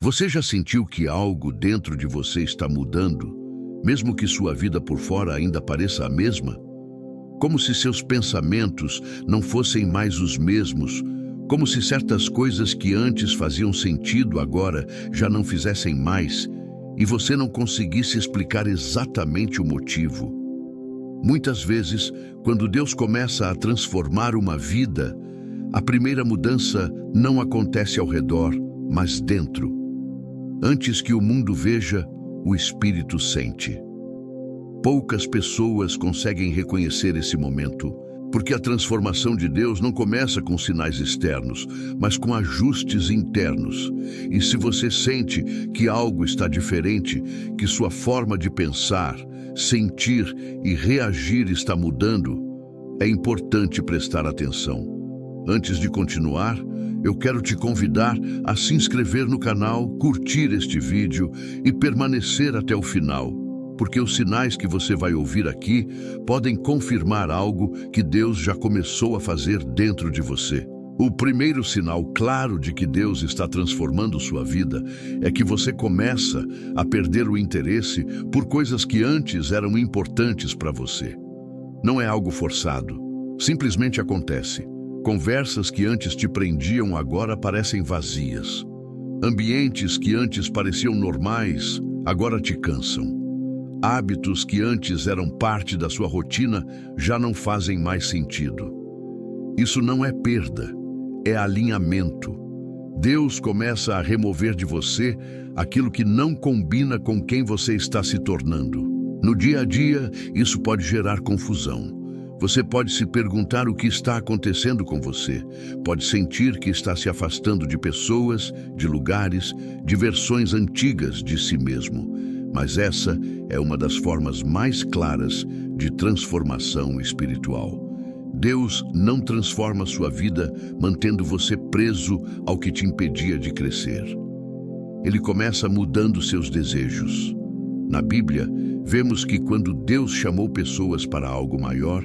Você já sentiu que algo dentro de você está mudando, mesmo que sua vida por fora ainda pareça a mesma? Como se seus pensamentos não fossem mais os mesmos, como se certas coisas que antes faziam sentido agora já não fizessem mais, e você não conseguisse explicar exatamente o motivo. Muitas vezes, quando Deus começa a transformar uma vida, a primeira mudança não acontece ao redor, mas dentro. Antes que o mundo veja, o Espírito sente. Poucas pessoas conseguem reconhecer esse momento, porque a transformação de Deus não começa com sinais externos, mas com ajustes internos. E se você sente que algo está diferente, que sua forma de pensar, sentir e reagir está mudando, é importante prestar atenção. Antes de continuar, eu quero te convidar a se inscrever no canal, curtir este vídeo e permanecer até o final, porque os sinais que você vai ouvir aqui podem confirmar algo que Deus já começou a fazer dentro de você. O primeiro sinal claro de que Deus está transformando sua vida é que você começa a perder o interesse por coisas que antes eram importantes para você. Não é algo forçado, simplesmente acontece. Conversas que antes te prendiam agora parecem vazias. Ambientes que antes pareciam normais, agora te cansam. Hábitos que antes eram parte da sua rotina já não fazem mais sentido. Isso não é perda, é alinhamento. Deus começa a remover de você aquilo que não combina com quem você está se tornando. No dia a dia, isso pode gerar confusão. Você pode se perguntar o que está acontecendo com você. Pode sentir que está se afastando de pessoas, de lugares, de versões antigas de si mesmo. Mas essa é uma das formas mais claras de transformação espiritual. Deus não transforma sua vida mantendo você preso ao que te impedia de crescer. Ele começa mudando seus desejos. Na Bíblia, vemos que quando Deus chamou pessoas para algo maior,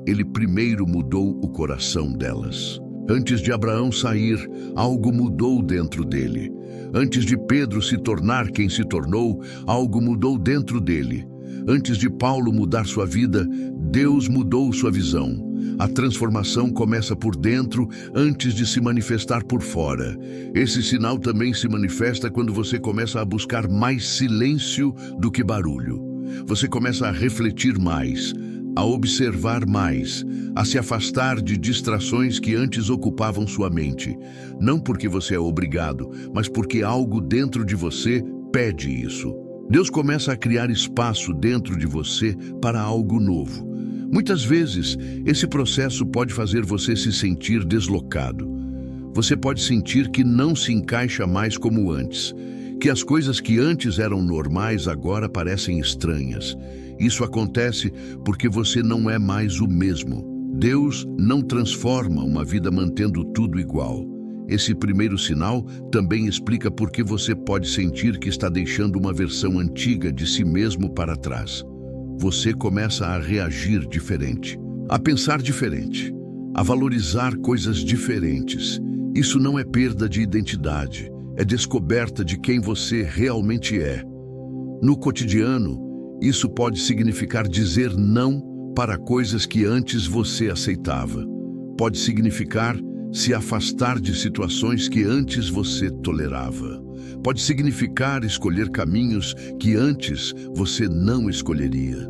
Ele primeiro mudou o coração delas. Antes de Abraão sair, algo mudou dentro dele. Antes de Pedro se tornar quem se tornou, algo mudou dentro dele. Antes de Paulo mudar sua vida, Deus mudou sua visão. A transformação começa por dentro antes de se manifestar por fora. Esse sinal também se manifesta quando você começa a buscar mais silêncio do que barulho. Você começa a refletir mais, a observar mais, a se afastar de distrações que antes ocupavam sua mente. Não porque você é obrigado, mas porque algo dentro de você pede isso. Deus começa a criar espaço dentro de você para algo novo. Muitas vezes, esse processo pode fazer você se sentir deslocado. Você pode sentir que não se encaixa mais como antes, que as coisas que antes eram normais agora parecem estranhas. Isso acontece porque você não é mais o mesmo. Deus não transforma uma vida mantendo tudo igual. Esse primeiro sinal também explica por que você pode sentir que está deixando uma versão antiga de si mesmo para trás. Você começa a reagir diferente, a pensar diferente, a valorizar coisas diferentes. Isso não é perda de identidade, é descoberta de quem você realmente é. No cotidiano, isso pode significar dizer não para coisas que antes você aceitava. Pode significar se afastar de situações que antes você tolerava. Pode significar escolher caminhos que antes você não escolheria.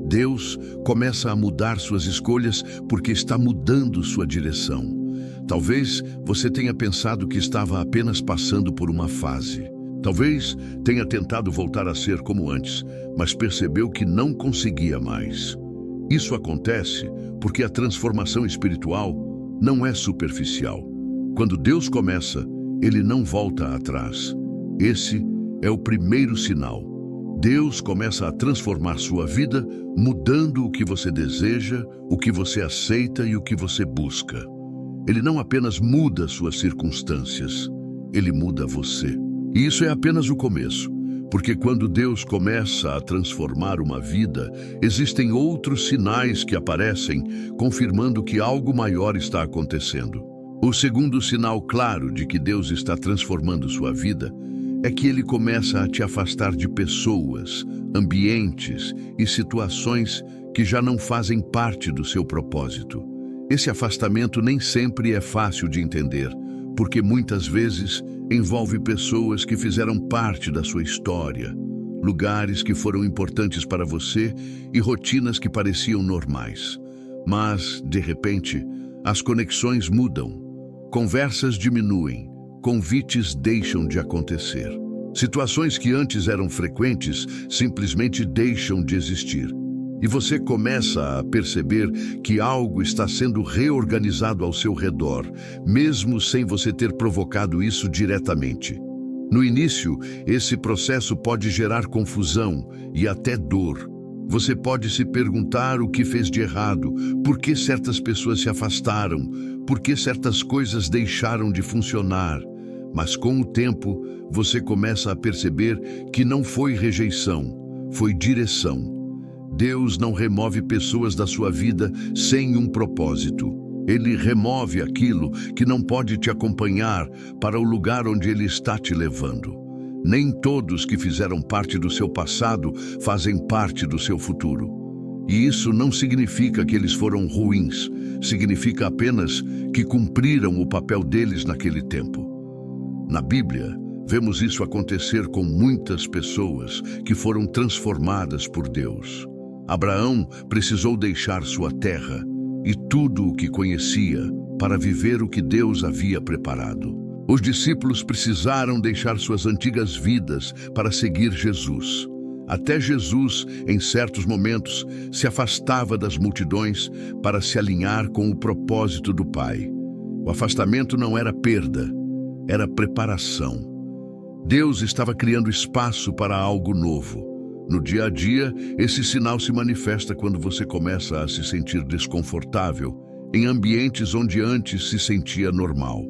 Deus começa a mudar suas escolhas porque está mudando sua direção. Talvez você tenha pensado que estava apenas passando por uma fase. Talvez tenha tentado voltar a ser como antes, mas percebeu que não conseguia mais. Isso acontece porque a transformação espiritual não é superficial. Quando Deus começa, Ele não volta atrás. Esse é o primeiro sinal. Deus começa a transformar sua vida, mudando o que você deseja, o que você aceita e o que você busca. Ele não apenas muda suas circunstâncias, Ele muda você. E isso é apenas o começo, porque quando Deus começa a transformar uma vida, existem outros sinais que aparecem, confirmando que algo maior está acontecendo. O segundo sinal claro de que Deus está transformando sua vida é que ele começa a te afastar de pessoas, ambientes e situações que já não fazem parte do seu propósito. Esse afastamento nem sempre é fácil de entender, porque muitas vezes envolve pessoas que fizeram parte da sua história, lugares que foram importantes para você e rotinas que pareciam normais. Mas, de repente, as conexões mudam, conversas diminuem, convites deixam de acontecer. Situações que antes eram frequentes simplesmente deixam de existir. E você começa a perceber que algo está sendo reorganizado ao seu redor, mesmo sem você ter provocado isso diretamente. No início, esse processo pode gerar confusão e até dor. Você pode se perguntar o que fez de errado, por que certas pessoas se afastaram, por que certas coisas deixaram de funcionar. Mas com o tempo, você começa a perceber que não foi rejeição, foi direção. Deus não remove pessoas da sua vida sem um propósito. Ele remove aquilo que não pode te acompanhar para o lugar onde Ele está te levando. Nem todos que fizeram parte do seu passado fazem parte do seu futuro. E isso não significa que eles foram ruins, significa apenas que cumpriram o papel deles naquele tempo. Na Bíblia, vemos isso acontecer com muitas pessoas que foram transformadas por Deus. Abraão precisou deixar sua terra e tudo o que conhecia para viver o que Deus havia preparado. Os discípulos precisaram deixar suas antigas vidas para seguir Jesus. Até Jesus, em certos momentos, se afastava das multidões para se alinhar com o propósito do Pai. O afastamento não era perda, era preparação. Deus estava criando espaço para algo novo. No dia a dia, esse sinal se manifesta quando você começa a se sentir desconfortável em ambientes onde antes se sentia normal.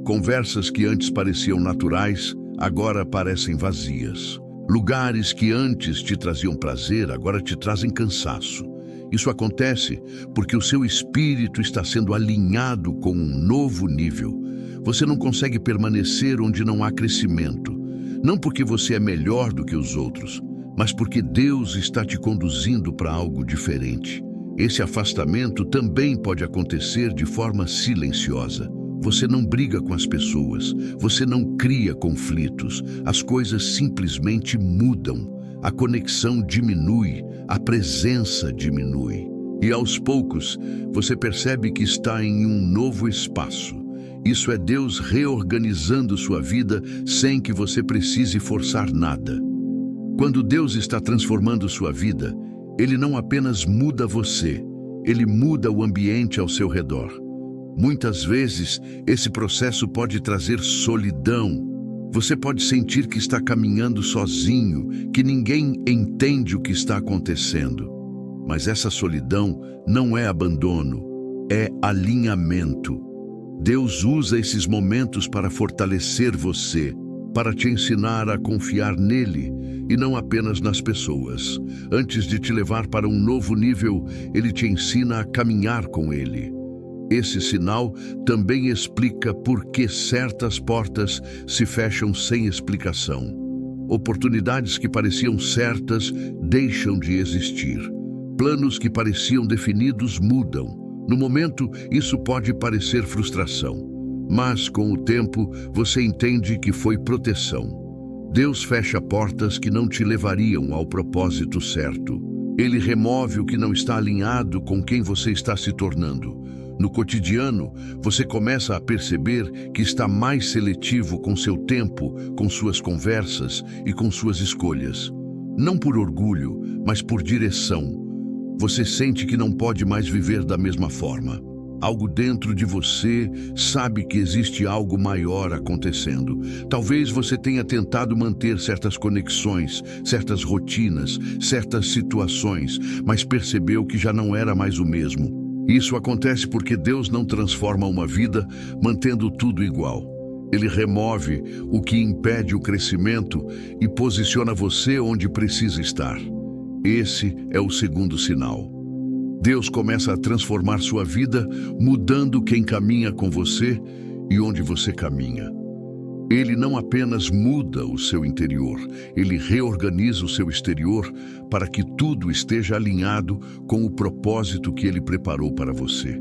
Conversas que antes pareciam naturais, agora parecem vazias. Lugares que antes te traziam prazer, agora te trazem cansaço. Isso acontece porque o seu espírito está sendo alinhado com um novo nível. Você não consegue permanecer onde não há crescimento. Não porque você é melhor do que os outros, mas porque Deus está te conduzindo para algo diferente. Esse afastamento também pode acontecer de forma silenciosa. Você não briga com as pessoas, você não cria conflitos, as coisas simplesmente mudam. A conexão diminui, a presença diminui. E aos poucos, você percebe que está em um novo espaço. Isso é Deus reorganizando sua vida sem que você precise forçar nada. Quando Deus está transformando sua vida, Ele não apenas muda você, Ele muda o ambiente ao seu redor. Muitas vezes, esse processo pode trazer solidão. Você pode sentir que está caminhando sozinho, que ninguém entende o que está acontecendo. Mas essa solidão não é abandono, é alinhamento. Deus usa esses momentos para fortalecer você, para te ensinar a confiar nele e não apenas nas pessoas. Antes de te levar para um novo nível, ele te ensina a caminhar com ele. Esse sinal também explica por que certas portas se fecham sem explicação. Oportunidades que pareciam certas deixam de existir. Planos que pareciam definidos mudam. No momento, isso pode parecer frustração. Mas, com o tempo, você entende que foi proteção. Deus fecha portas que não te levariam ao propósito certo. Ele remove o que não está alinhado com quem você está se tornando. No cotidiano, você começa a perceber que está mais seletivo com seu tempo, com suas conversas e com suas escolhas. Não por orgulho, mas por direção. Você sente que não pode mais viver da mesma forma. Algo dentro de você sabe que existe algo maior acontecendo. Talvez você tenha tentado manter certas conexões, certas rotinas, certas situações, mas percebeu que já não era mais o mesmo. Isso acontece porque Deus não transforma uma vida mantendo tudo igual. Ele remove o que impede o crescimento e posiciona você onde precisa estar. Esse é o segundo sinal. Deus começa a transformar sua vida, mudando quem caminha com você e onde você caminha. Ele não apenas muda o seu interior, ele reorganiza o seu exterior para que tudo esteja alinhado com o propósito que ele preparou para você.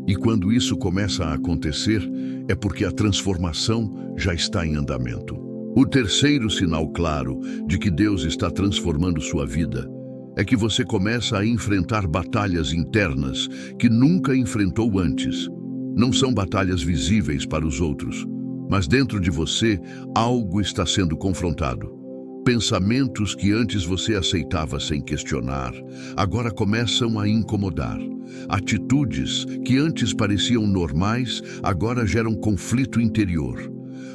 E quando isso começa a acontecer, é porque a transformação já está em andamento. O terceiro sinal claro de que Deus está transformando sua vida é que você começa a enfrentar batalhas internas que nunca enfrentou antes. Não são batalhas visíveis para os outros, mas dentro de você algo está sendo confrontado. Pensamentos que antes você aceitava sem questionar, agora começam a incomodar. Atitudes que antes pareciam normais, agora geram conflito interior.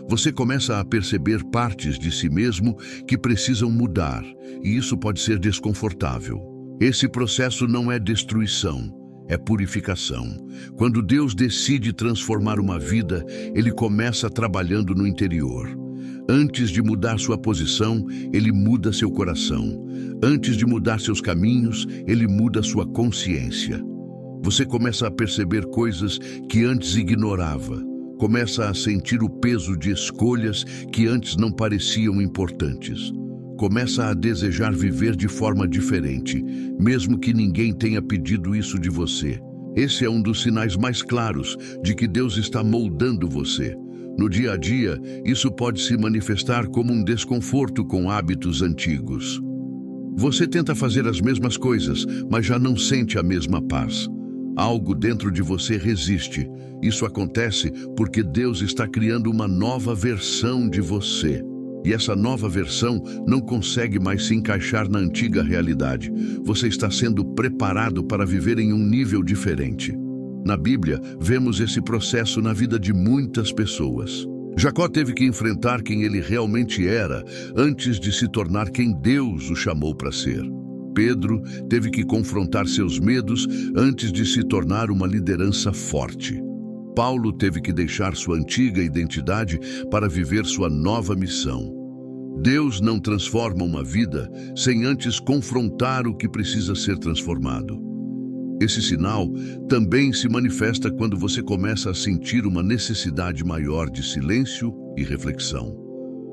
Você começa a perceber partes de si mesmo que precisam mudar, e isso pode ser desconfortável. Esse processo não é destruição, é purificação. Quando Deus decide transformar uma vida, Ele começa trabalhando no interior. Antes de mudar sua posição, Ele muda seu coração. Antes de mudar seus caminhos, Ele muda sua consciência. Você começa a perceber coisas que antes ignorava. Começa a sentir o peso de escolhas que antes não pareciam importantes. Começa a desejar viver de forma diferente, mesmo que ninguém tenha pedido isso de você. Esse é um dos sinais mais claros de que Deus está moldando você. No dia a dia, isso pode se manifestar como um desconforto com hábitos antigos. Você tenta fazer as mesmas coisas, mas já não sente a mesma paz. Algo dentro de você resiste. Isso acontece porque Deus está criando uma nova versão de você. E essa nova versão não consegue mais se encaixar na antiga realidade. Você está sendo preparado para viver em um nível diferente. Na Bíblia, vemos esse processo na vida de muitas pessoas. Jacó teve que enfrentar quem ele realmente era antes de se tornar quem Deus o chamou para ser. Pedro teve que confrontar seus medos antes de se tornar uma liderança forte. Paulo teve que deixar sua antiga identidade para viver sua nova missão. Deus não transforma uma vida sem antes confrontar o que precisa ser transformado. Esse sinal também se manifesta quando você começa a sentir uma necessidade maior de silêncio e reflexão.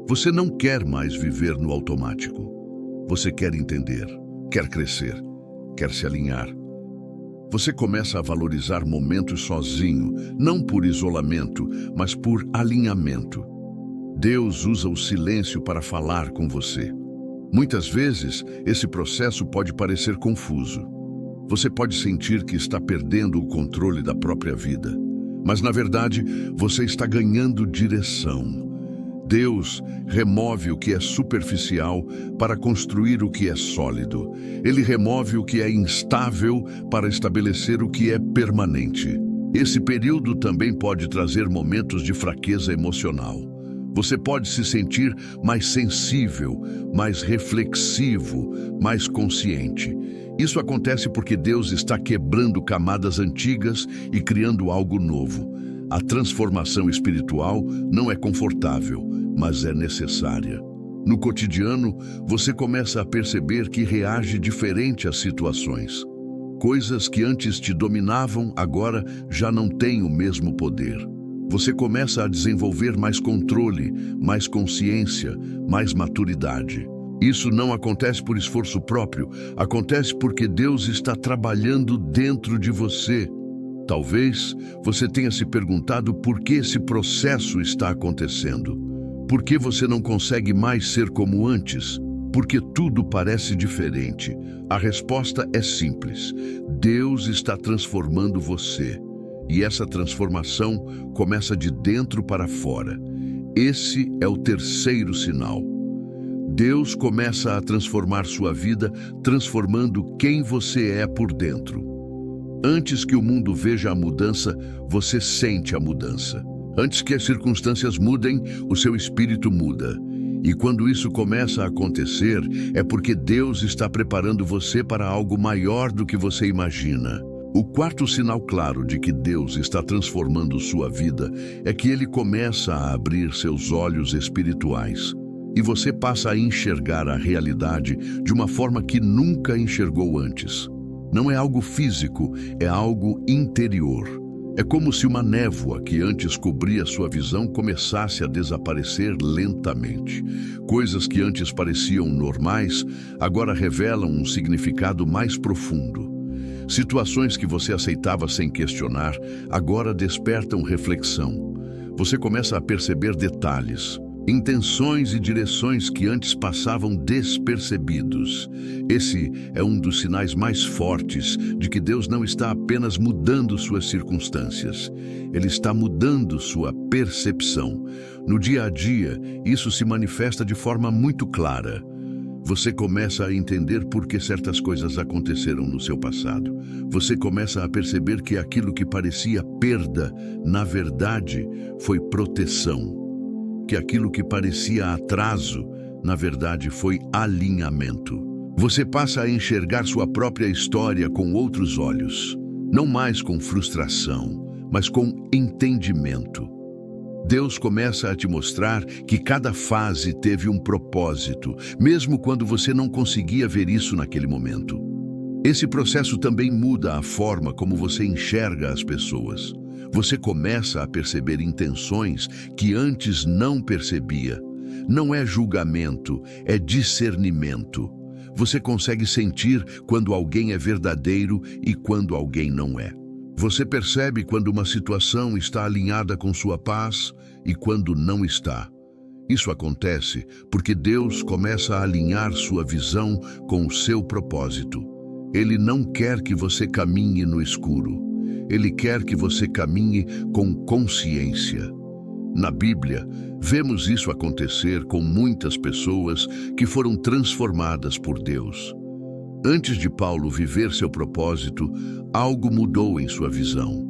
Você não quer mais viver no automático. Você quer entender, quer crescer, quer se alinhar. Você começa a valorizar momentos sozinho, não por isolamento, mas por alinhamento. Deus usa o silêncio para falar com você. Muitas vezes, esse processo pode parecer confuso. Você pode sentir que está perdendo o controle da própria vida, mas na verdade, você está ganhando direção. Deus remove o que é superficial para construir o que é sólido. Ele remove o que é instável para estabelecer o que é permanente. Esse período também pode trazer momentos de fraqueza emocional. Você pode se sentir mais sensível, mais reflexivo, mais consciente. Isso acontece porque Deus está quebrando camadas antigas e criando algo novo. A transformação espiritual não é confortável, mas é necessária. No cotidiano, você começa a perceber que reage diferente às situações. Coisas que antes te dominavam, agora já não têm o mesmo poder. Você começa a desenvolver mais controle, mais consciência, mais maturidade. Isso não acontece por esforço próprio, acontece porque Deus está trabalhando dentro de você. Talvez você tenha se perguntado por que esse processo está acontecendo. Por que você não consegue mais ser como antes? Porque tudo parece diferente. A resposta é simples. Deus está transformando você. E essa transformação começa de dentro para fora. Esse é o terceiro sinal. Deus começa a transformar sua vida, transformando quem você é por dentro. Antes que o mundo veja a mudança, você sente a mudança. Antes que as circunstâncias mudem, o seu espírito muda. E quando isso começa a acontecer, é porque Deus está preparando você para algo maior do que você imagina. O quarto sinal claro de que Deus está transformando sua vida é que Ele começa a abrir seus olhos espirituais. E você passa a enxergar a realidade de uma forma que nunca enxergou antes. Não é algo físico, é algo interior. É como se uma névoa que antes cobria sua visão começasse a desaparecer lentamente. Coisas que antes pareciam normais, agora revelam um significado mais profundo. Situações que você aceitava sem questionar, agora despertam reflexão. Você começa a perceber detalhes, intenções e direções que antes passavam despercebidos. Esse é um dos sinais mais fortes de que Deus não está apenas mudando suas circunstâncias. Ele está mudando sua percepção. No dia a dia, isso se manifesta de forma muito clara. Você começa a entender por que certas coisas aconteceram no seu passado. Você começa a perceber que aquilo que parecia perda, na verdade, foi proteção. Que aquilo que parecia atraso, na verdade, foi alinhamento. Você passa a enxergar sua própria história com outros olhos. Não mais com frustração, mas com entendimento. Deus começa a te mostrar que cada fase teve um propósito, mesmo quando você não conseguia ver isso naquele momento. Esse processo também muda a forma como você enxerga as pessoas. Você começa a perceber intenções que antes não percebia. Não é julgamento, é discernimento. Você consegue sentir quando alguém é verdadeiro e quando alguém não é. Você percebe quando uma situação está alinhada com sua paz e quando não está. Isso acontece porque Deus começa a alinhar sua visão com o seu propósito. Ele não quer que você caminhe no escuro. Ele quer que você caminhe com consciência. Na Bíblia, vemos isso acontecer com muitas pessoas que foram transformadas por Deus. Antes de Paulo viver seu propósito, algo mudou em sua visão.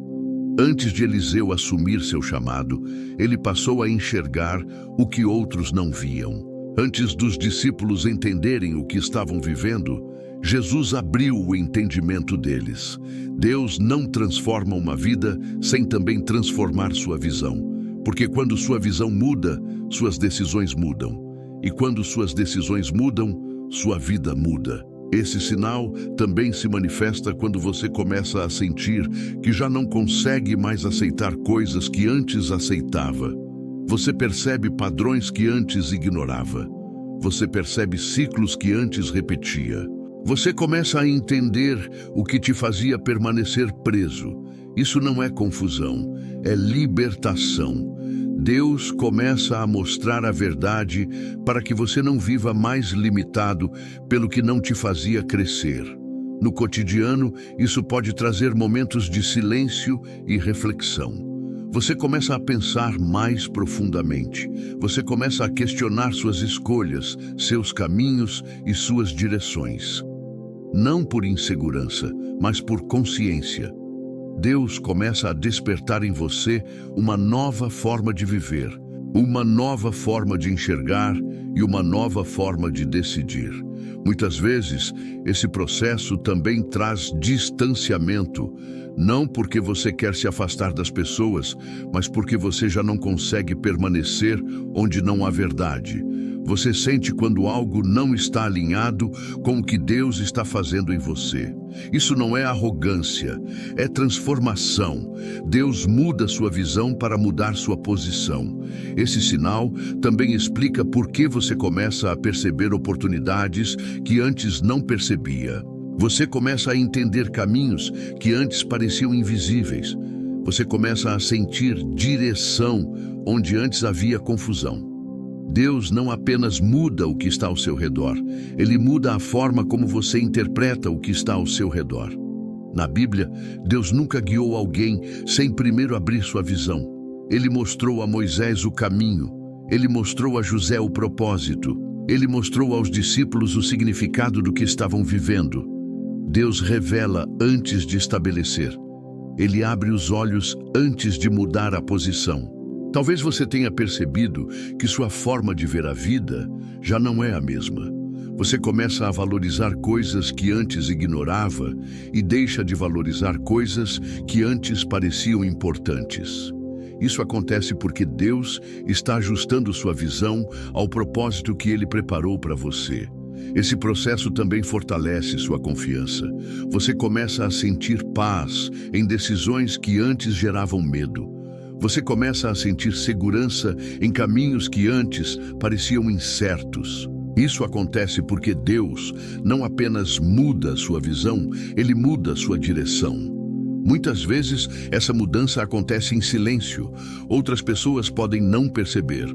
Antes de Eliseu assumir seu chamado, ele passou a enxergar o que outros não viam. Antes dos discípulos entenderem o que estavam vivendo, Jesus abriu o entendimento deles. Deus não transforma uma vida sem também transformar sua visão. Porque quando sua visão muda, suas decisões mudam. E quando suas decisões mudam, sua vida muda. Esse sinal também se manifesta quando você começa a sentir que já não consegue mais aceitar coisas que antes aceitava. Você percebe padrões que antes ignorava. Você percebe ciclos que antes repetia. Você começa a entender o que te fazia permanecer preso. Isso não é confusão, é libertação. Deus começa a mostrar a verdade para que você não viva mais limitado pelo que não te fazia crescer. No cotidiano, isso pode trazer momentos de silêncio e reflexão. Você começa a pensar mais profundamente. Você começa a questionar suas escolhas, seus caminhos e suas direções. Não por insegurança, mas por consciência. Deus começa a despertar em você uma nova forma de viver, uma nova forma de enxergar e uma nova forma de decidir. Muitas vezes, esse processo também traz distanciamento, não porque você quer se afastar das pessoas, mas porque você já não consegue permanecer onde não há verdade. Você sente quando algo não está alinhado com o que Deus está fazendo em você. Isso não é arrogância, é transformação. Deus muda sua visão para mudar sua posição. Esse sinal também explica por que você começa a perceber oportunidades que antes não percebia. Você começa a entender caminhos que antes pareciam invisíveis. Você começa a sentir direção onde antes havia confusão. Deus não apenas muda o que está ao seu redor, Ele muda a forma como você interpreta o que está ao seu redor. Na Bíblia, Deus nunca guiou alguém sem primeiro abrir sua visão. Ele mostrou a Moisés o caminho, Ele mostrou a José o propósito, Ele mostrou aos discípulos o significado do que estavam vivendo. Deus revela antes de estabelecer. Ele abre os olhos antes de mudar a posição. Talvez você tenha percebido que sua forma de ver a vida já não é a mesma. Você começa a valorizar coisas que antes ignorava e deixa de valorizar coisas que antes pareciam importantes. Isso acontece porque Deus está ajustando sua visão ao propósito que Ele preparou para você. Esse processo também fortalece sua confiança. Você começa a sentir paz em decisões que antes geravam medo. Você começa a sentir segurança em caminhos que antes pareciam incertos. Isso acontece porque Deus não apenas muda sua visão, Ele muda sua direção. Muitas vezes, essa mudança acontece em silêncio. Outras pessoas podem não perceber,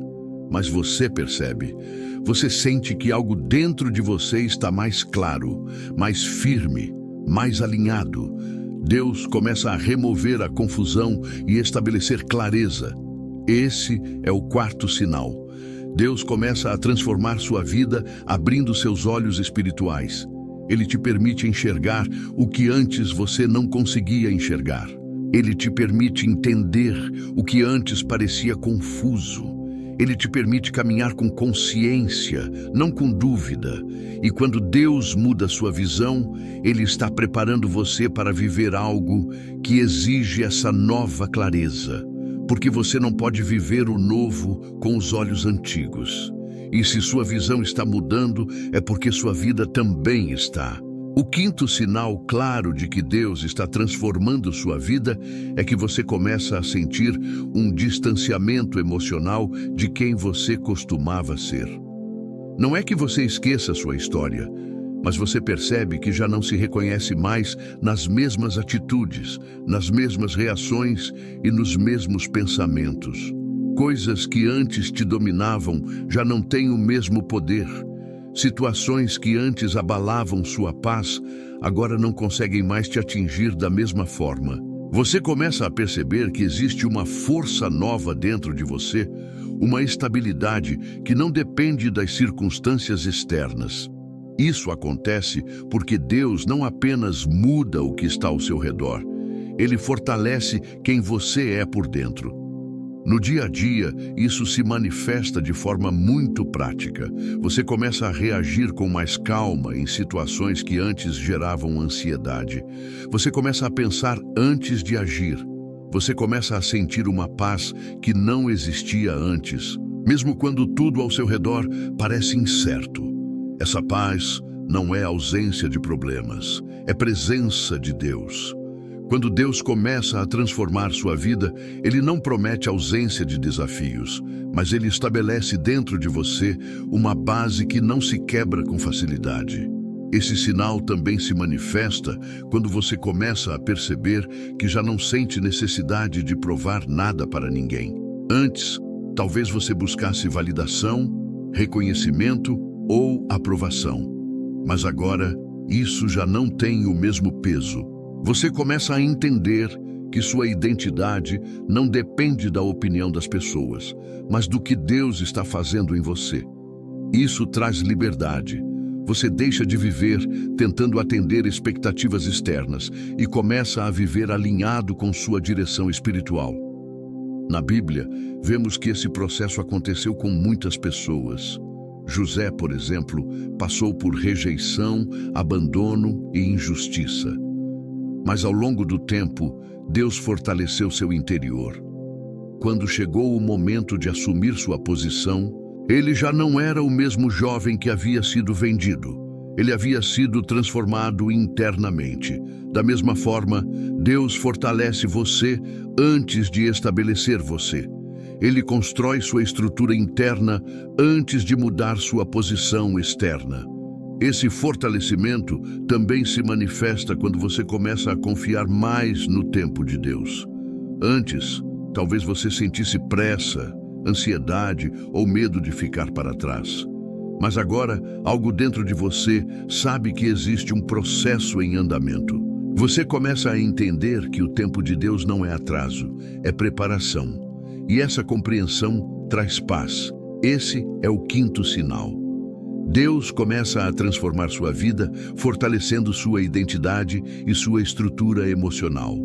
mas você percebe. Você sente que algo dentro de você está mais claro, mais firme, mais alinhado. Deus começa a remover a confusão e estabelecer clareza. Esse é o quarto sinal. Deus começa a transformar sua vida, abrindo seus olhos espirituais. Ele te permite enxergar o que antes você não conseguia enxergar. Ele te permite entender o que antes parecia confuso. Ele te permite caminhar com consciência, não com dúvida. E quando Deus muda sua visão, Ele está preparando você para viver algo que exige essa nova clareza. Porque você não pode viver o novo com os olhos antigos. E se sua visão está mudando, é porque sua vida também está. O quinto sinal claro de que Deus está transformando sua vida é que você começa a sentir um distanciamento emocional de quem você costumava ser. Não é que você esqueça sua história, mas você percebe que já não se reconhece mais nas mesmas atitudes, nas mesmas reações e nos mesmos pensamentos. Coisas que antes te dominavam já não têm o mesmo poder. Situações que antes abalavam sua paz, agora não conseguem mais te atingir da mesma forma. Você começa a perceber que existe uma força nova dentro de você, uma estabilidade que não depende das circunstâncias externas. Isso acontece porque Deus não apenas muda o que está ao seu redor, Ele fortalece quem você é por dentro. No dia a dia, isso se manifesta de forma muito prática. Você começa a reagir com mais calma em situações que antes geravam ansiedade. Você começa a pensar antes de agir. Você começa a sentir uma paz que não existia antes, mesmo quando tudo ao seu redor parece incerto. Essa paz não é ausência de problemas, é presença de Deus. Quando Deus começa a transformar sua vida, Ele não promete ausência de desafios, mas Ele estabelece dentro de você uma base que não se quebra com facilidade. Esse sinal também se manifesta quando você começa a perceber que já não sente necessidade de provar nada para ninguém. Antes, talvez você buscasse validação, reconhecimento ou aprovação. Mas agora, isso já não tem o mesmo peso. Você começa a entender que sua identidade não depende da opinião das pessoas, mas do que Deus está fazendo em você. Isso traz liberdade. Você deixa de viver tentando atender expectativas externas e começa a viver alinhado com sua direção espiritual. Na Bíblia, vemos que esse processo aconteceu com muitas pessoas. José, por exemplo, passou por rejeição, abandono e injustiça. Mas ao longo do tempo, Deus fortaleceu seu interior. Quando chegou o momento de assumir sua posição, ele já não era o mesmo jovem que havia sido vendido. Ele havia sido transformado internamente. Da mesma forma, Deus fortalece você antes de estabelecer você. Ele constrói sua estrutura interna antes de mudar sua posição externa. Esse fortalecimento também se manifesta quando você começa a confiar mais no tempo de Deus. Antes, talvez você sentisse pressa, ansiedade ou medo de ficar para trás. Mas agora, algo dentro de você sabe que existe um processo em andamento. Você começa a entender que o tempo de Deus não é atraso, é preparação. E essa compreensão traz paz. Esse é o quinto sinal. Deus começa a transformar sua vida, fortalecendo sua identidade e sua estrutura emocional.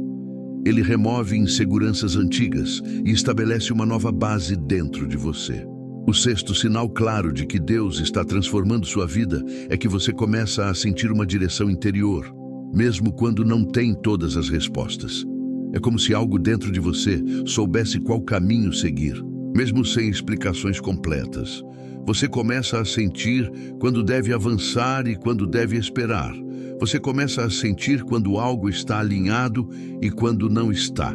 Ele remove inseguranças antigas e estabelece uma nova base dentro de você. O sexto sinal claro de que Deus está transformando sua vida é que você começa a sentir uma direção interior, mesmo quando não tem todas as respostas. É como se algo dentro de você soubesse qual caminho seguir, mesmo sem explicações completas. Você começa a sentir quando deve avançar e quando deve esperar. Você começa a sentir quando algo está alinhado e quando não está.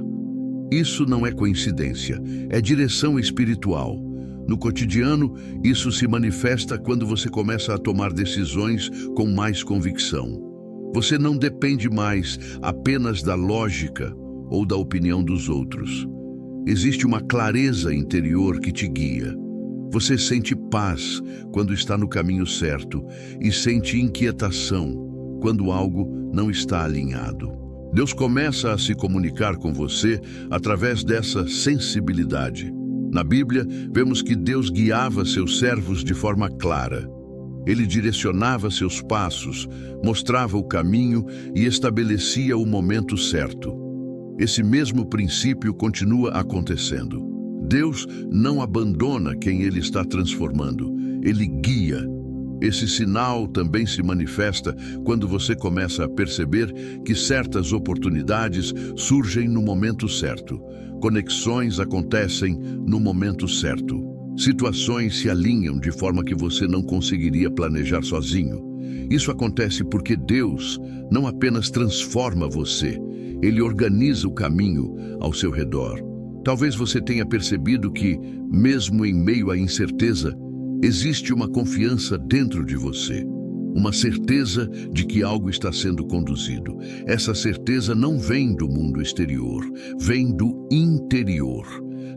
Isso não é coincidência, é direção espiritual. No cotidiano, isso se manifesta quando você começa a tomar decisões com mais convicção. Você não depende mais apenas da lógica ou da opinião dos outros. Existe uma clareza interior que te guia. Você sente paz quando está no caminho certo e sente inquietação quando algo não está alinhado. Deus começa a se comunicar com você através dessa sensibilidade. Na Bíblia, vemos que Deus guiava seus servos de forma clara. Ele direcionava seus passos, mostrava o caminho e estabelecia o momento certo. Esse mesmo princípio continua acontecendo. Deus não abandona quem Ele está transformando, Ele guia. Esse sinal também se manifesta quando você começa a perceber que certas oportunidades surgem no momento certo. Conexões acontecem no momento certo. Situações se alinham de forma que você não conseguiria planejar sozinho. Isso acontece porque Deus não apenas transforma você, Ele organiza o caminho ao seu redor. Talvez você tenha percebido que, mesmo em meio à incerteza, existe uma confiança dentro de você, uma certeza de que algo está sendo conduzido. Essa certeza não vem do mundo exterior, vem do interior.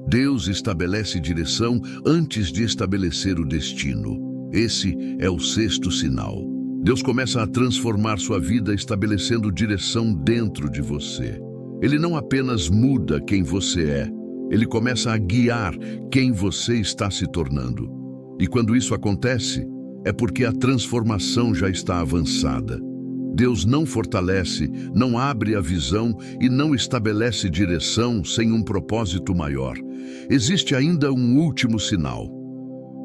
Deus estabelece direção antes de estabelecer o destino. Esse é o sexto sinal. Deus começa a transformar sua vida estabelecendo direção dentro de você. Ele não apenas muda quem você é, Ele começa a guiar quem você está se tornando. E quando isso acontece, é porque a transformação já está avançada. Deus não fortalece, não abre a visão e não estabelece direção sem um propósito maior. Existe ainda um último sinal,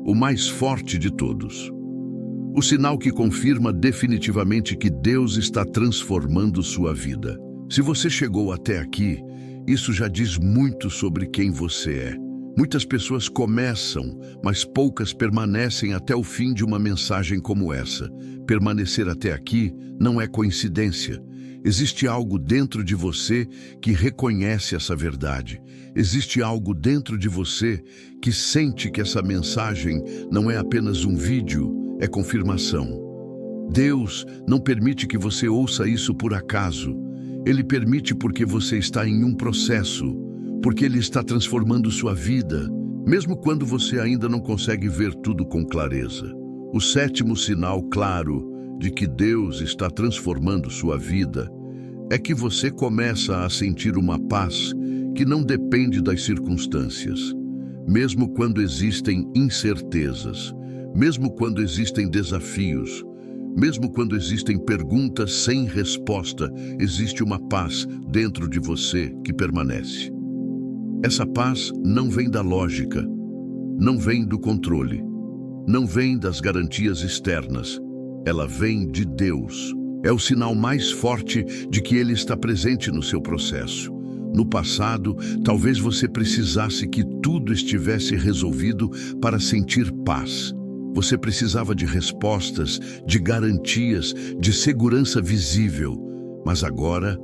o mais forte de todos. O sinal que confirma definitivamente que Deus está transformando sua vida. Se você chegou até aqui, isso já diz muito sobre quem você é. Muitas pessoas começam, mas poucas permanecem até o fim de uma mensagem como essa. Permanecer até aqui não é coincidência. Existe algo dentro de você que reconhece essa verdade. Existe algo dentro de você que sente que essa mensagem não é apenas um vídeo, é confirmação. Deus não permite que você ouça isso por acaso. Ele permite porque você está em um processo, porque Ele está transformando sua vida, mesmo quando você ainda não consegue ver tudo com clareza. O sétimo sinal claro de que Deus está transformando sua vida é que você começa a sentir uma paz que não depende das circunstâncias. Mesmo quando existem incertezas, mesmo quando existem desafios, mesmo quando existem perguntas sem resposta, existe uma paz dentro de você que permanece. Essa paz não vem da lógica, não vem do controle, não vem das garantias externas. Ela vem de Deus. É o sinal mais forte de que Ele está presente no seu processo. No passado, talvez você precisasse que tudo estivesse resolvido para sentir paz. Você precisava de respostas, de garantias, de segurança visível. Mas agora,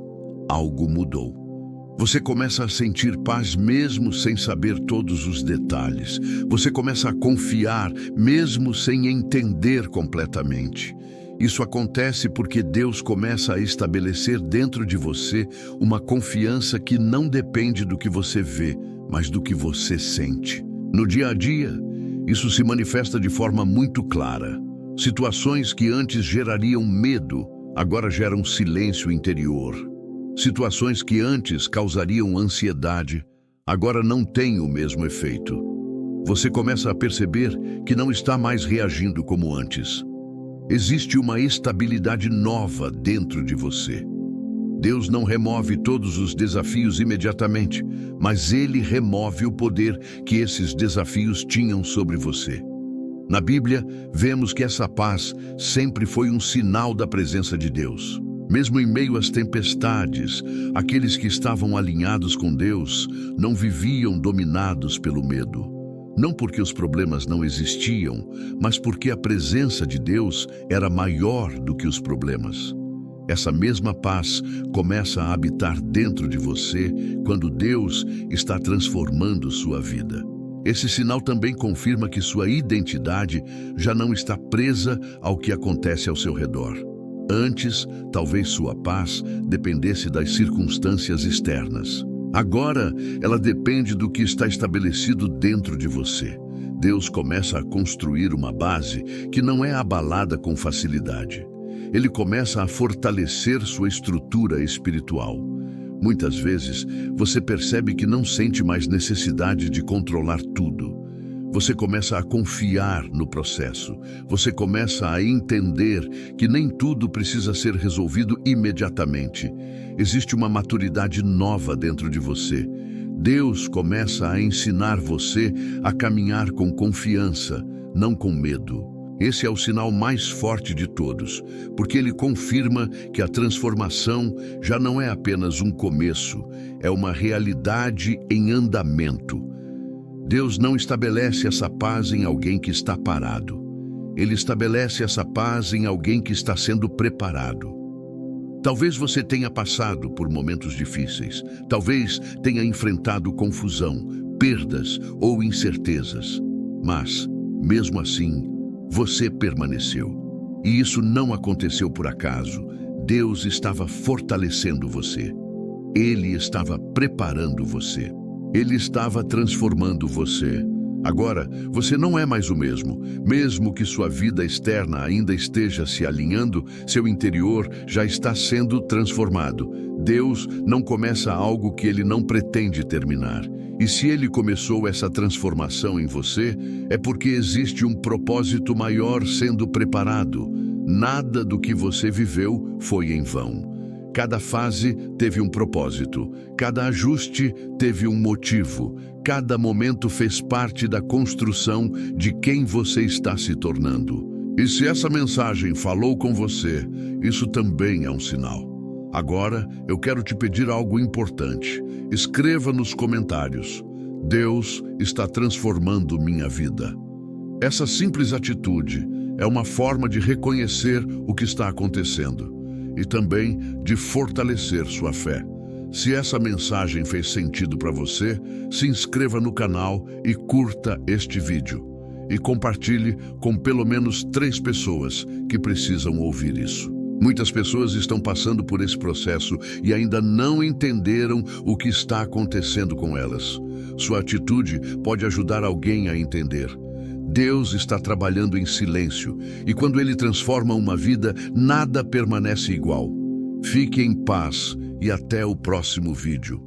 algo mudou. Você começa a sentir paz mesmo sem saber todos os detalhes. Você começa a confiar mesmo sem entender completamente. Isso acontece porque Deus começa a estabelecer dentro de você uma confiança que não depende do que você vê, mas do que você sente. No dia a dia, isso se manifesta de forma muito clara. Situações que antes gerariam medo, agora geram silêncio interior. Situações que antes causariam ansiedade, agora não têm o mesmo efeito. Você começa a perceber que não está mais reagindo como antes. Existe uma estabilidade nova dentro de você. Deus não remove todos os desafios imediatamente, mas Ele remove o poder que esses desafios tinham sobre você. Na Bíblia, vemos que essa paz sempre foi um sinal da presença de Deus. Mesmo em meio às tempestades, aqueles que estavam alinhados com Deus não viviam dominados pelo medo. Não porque os problemas não existiam, mas porque a presença de Deus era maior do que os problemas. Essa mesma paz começa a habitar dentro de você quando Deus está transformando sua vida. Esse sinal também confirma que sua identidade já não está presa ao que acontece ao seu redor. Antes, talvez sua paz dependesse das circunstâncias externas. Agora, ela depende do que está estabelecido dentro de você. Deus começa a construir uma base que não é abalada com facilidade. Ele começa a fortalecer sua estrutura espiritual. Muitas vezes, você percebe que não sente mais necessidade de controlar tudo. Você começa a confiar no processo. Você começa a entender que nem tudo precisa ser resolvido imediatamente. Existe uma maturidade nova dentro de você. Deus começa a ensinar você a caminhar com confiança, não com medo. Esse é o sinal mais forte de todos, porque ele confirma que a transformação já não é apenas um começo, é uma realidade em andamento. Deus não estabelece essa paz em alguém que está parado. Ele estabelece essa paz em alguém que está sendo preparado. Talvez você tenha passado por momentos difíceis. Talvez tenha enfrentado confusão, perdas ou incertezas. Mas, mesmo assim, você permaneceu. E isso não aconteceu por acaso. Deus estava fortalecendo você. Ele estava preparando você. Ele estava transformando você. Agora, você não é mais o mesmo. Mesmo que sua vida externa ainda esteja se alinhando, seu interior já está sendo transformado. Deus não começa algo que Ele não pretende terminar. E se Ele começou essa transformação em você, é porque existe um propósito maior sendo preparado. Nada do que você viveu foi em vão. Cada fase teve um propósito, cada ajuste teve um motivo, cada momento fez parte da construção de quem você está se tornando. E se essa mensagem falou com você, isso também é um sinal. Agora, eu quero te pedir algo importante. Escreva nos comentários: Deus está transformando minha vida. Essa simples atitude é uma forma de reconhecer o que está acontecendo e também de fortalecer sua fé. Se essa mensagem fez sentido para você, se inscreva no canal e curta este vídeo. E compartilhe com pelo menos 3 pessoas que precisam ouvir isso. Muitas pessoas estão passando por esse processo e ainda não entenderam o que está acontecendo com elas. Sua atitude pode ajudar alguém a entender. Deus está trabalhando em silêncio, e quando Ele transforma uma vida, nada permanece igual. Fique em paz e até o próximo vídeo.